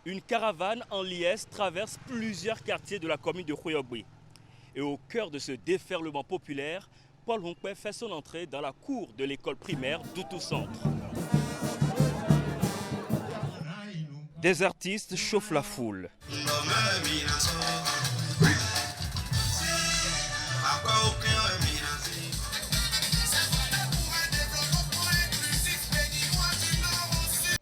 Une caravane en liesse traverse plusieurs quartiers de la commune de Khoyogui. Et au cœur de ce déferlement populaire, Paul Hunkwe fait son entrée dans la cour de l'école primaire d'Outou Centre. Des artistes chauffent la foule.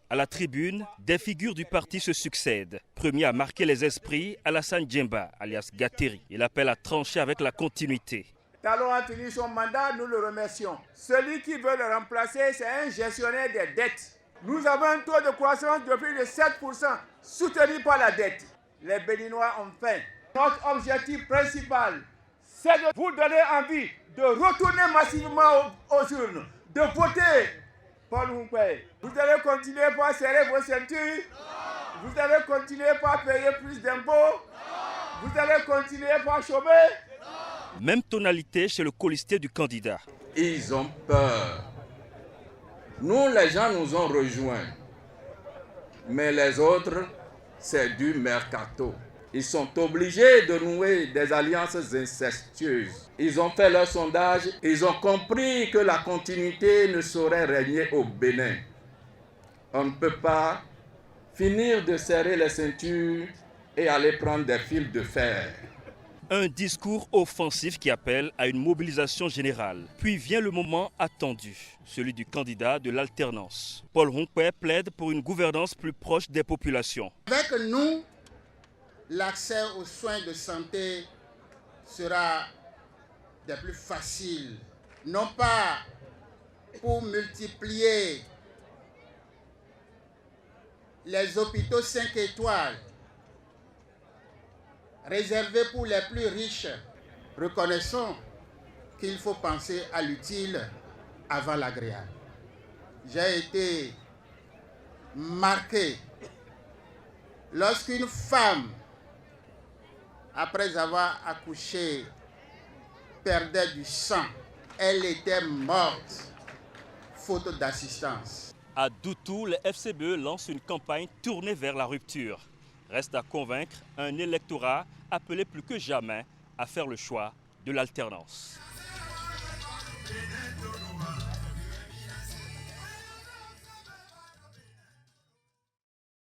À la tribune, des figures du parti se succèdent. Premier à marquer les esprits, Alassane Djemba, alias Gateri. Il appelle à trancher avec la continuité. Talon a tenu son mandat, nous le remercions. Celui qui veut le remplacer, c'est un gestionnaire des dettes. Nous avons un taux de croissance de plus de 7%, soutenu par la dette. Les Béninois ont faim. Notre objectif principal, c'est de vous donner envie de retourner massivement aux urnes, de voter Paul Hunkwe. Vous allez continuer par serrer vos ceintures. Vous allez continuer par payer plus d'impôts. Vous allez continuer par chômer. Même tonalité chez le colistier du candidat. Ils ont peur. Nous, les gens nous ont rejoints. Mais les autres, c'est du mercato. Ils sont obligés de nouer des alliances incestueuses. Ils ont fait leur sondage. Ils ont compris que la continuité ne saurait régner au Bénin. On ne peut pas finir de serrer les ceintures et aller prendre des fils de fer. Un discours offensif qui appelle à une mobilisation générale. Puis vient le moment attendu, celui du candidat de l'alternance. Paul Hunkwe plaide pour une gouvernance plus proche des populations. Avec nous, l'accès aux soins de santé sera des plus faciles. Non pas pour multiplier les hôpitaux 5 étoiles, réservés pour les plus riches. Reconnaissons qu'il faut penser à l'utile avant l'agréable. J'ai été marqué lorsqu'une femme, après avoir accouché, perdait du sang. Elle était morte, faute d'assistance. À Doutou, le FCBE lance une campagne tournée vers la rupture. Reste à convaincre un électorat appelé plus que jamais à faire le choix de l'alternance.